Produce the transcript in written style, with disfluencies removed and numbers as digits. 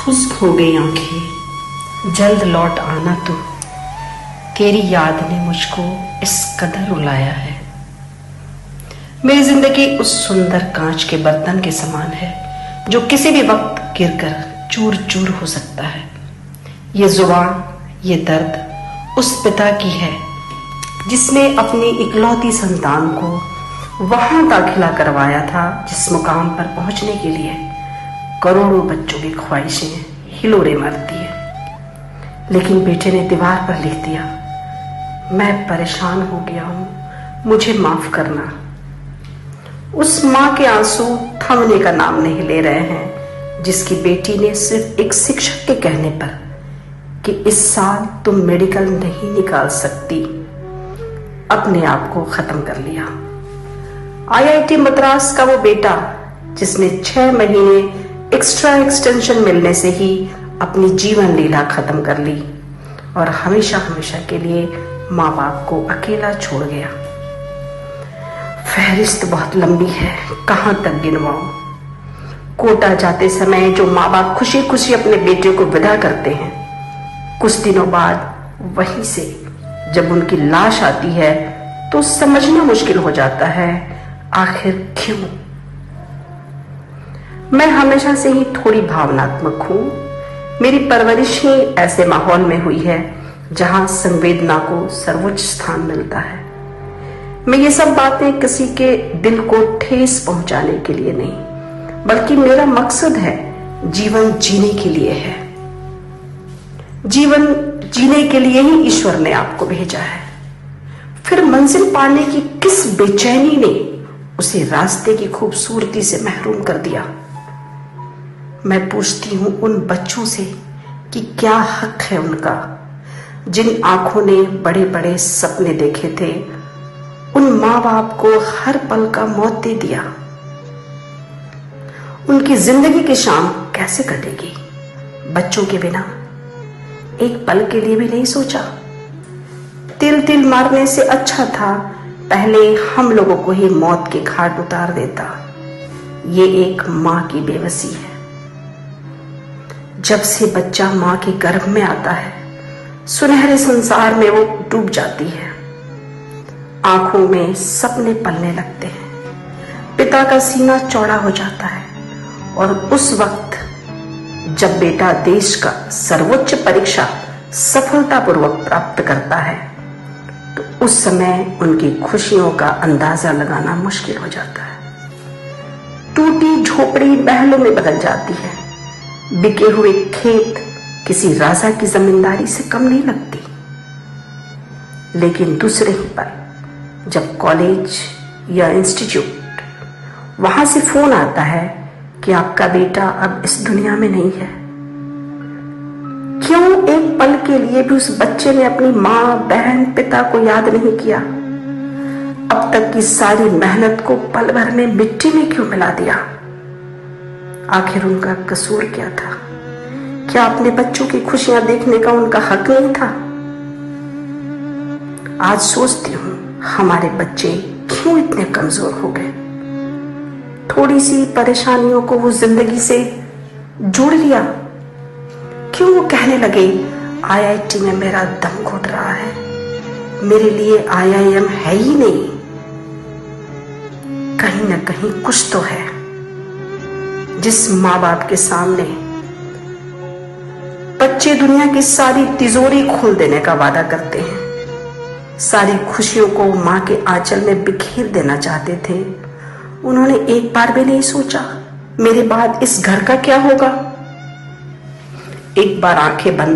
खुश्क हो गई आंखें, जल्द लौट आना तू। तेरी याद ने मुझको इस कदर रुलाया है। मेरी जिंदगी उस सुंदर कांच के बर्तन के समान है जो किसी भी वक्त गिरकर चूर चूर हो सकता है। ये जुबान, ये दर्द उस पिता की है जिसने अपनी इकलौती संतान को वहां दाखिला करवाया था जिस मुकाम पर पहुंचने के लिए करोड़ों बच्चों की ख्वाहिशें हिलोरे मारती है। लेकिन बेटे ने दीवार पर लिख दिया, मैं परेशान हो गया हूं, मुझे माफ करना। उस मां के आंसू थमने का नाम नहीं ले रहे हैं जिसकी बेटी ने सिर्फ एक शिक्षक के कहने पर कि इस साल तुम मेडिकल नहीं निकाल सकती, अपने आप को खत्म कर लिया। आईआईटी मद्रास का वो बेटा जिसने 6 महीने एक्स्ट्रा एक्सटेंशन मिलने से ही अपनी जीवन लीला खत्म कर ली और हमेशा हमेशा के लिए माँ बाप को अकेला छोड़ गया। फहरिस्त बहुत लंबी है, कहां तक गिनवाऊं। कोटा जाते समय जो माँ बाप खुशी खुशी अपने बेटे को विदा करते हैं, कुछ दिनों बाद वहीं से जब उनकी लाश आती है तो समझना मुश्किल हो जाता है आखिर क्यों। मैं हमेशा से ही थोड़ी भावनात्मक हूं। मेरी परवरिश ही ऐसे माहौल में हुई है जहां संवेदना को सर्वोच्च स्थान मिलता है। मैं ये सब बातें किसी के दिल को ठेस पहुंचाने के लिए नहीं, बल्कि मेरा मकसद है जीवन जीने के लिए है। जीवन जीने के लिए ही ईश्वर ने आपको भेजा है। फिर मंजिल पाने की किस बेचैनी ने उसे रास्ते की खूबसूरती से महरूम कर दिया। मैं पूछती हूं उन बच्चों से कि क्या हक है उनका जिन आंखों ने बड़े बड़े सपने देखे थे, उन माँ बाप को हर पल का मौत दे दिया। उनकी जिंदगी की शाम कैसे कटेगी बच्चों के बिना? एक पल के लिए भी नहीं सोचा। तिल तिल मारने से अच्छा था पहले हम लोगों को ही मौत के घाट उतार देता। ये एक मां की बेबसी है। जब से बच्चा मां के गर्भ में आता है, सुनहरे संसार में वो डूब जाती है। आंखों में सपने पलने लगते हैं, पिता का सीना चौड़ा हो जाता है और उस वक्त जब बेटा देश का सर्वोच्च परीक्षा सफलतापूर्वक प्राप्त करता है तो उस समय उनकी खुशियों का अंदाजा लगाना मुश्किल हो जाता है। टूटी झोपड़ी महलों में बदल जाती है, बिके हुए खेत किसी राजा की जमींदारी से कम नहीं लगती। लेकिन दूसरे ही पल जब कॉलेज या इंस्टीट्यूट वहां से फोन आता है कि आपका बेटा अब इस दुनिया में नहीं है, क्यों एक पल के लिए भी उस बच्चे ने अपनी मां, बहन, पिता को याद नहीं किया? अब तक की सारी मेहनत को पल भर में मिट्टी में क्यों मिला दिया? आखिर उनका कसूर क्या था? क्या अपने बच्चों की खुशियां देखने का उनका हक नहीं था? आज सोचती हूं हमारे बच्चे क्यों इतने कमजोर हो गए। थोड़ी सी परेशानियों को वो जिंदगी से जोड़ लिया। क्यों वो कहने लगे आईआईटी में मेरा दम घुट रहा है, मेरे लिए आईआईएम है ही नहीं। कहीं ना कहीं कुछ तो है जिस माँ बाप के सामने बच्चे दुनिया की सारी तिजोरी खोल देने का वादा करते हैं, सारी खुशियों को माँ के आंचल में बिखेर देना चाहते थे, उन्होंने एक बार भी नहीं सोचा मेरे बाद इस घर का क्या होगा। एक बार आंखें बंद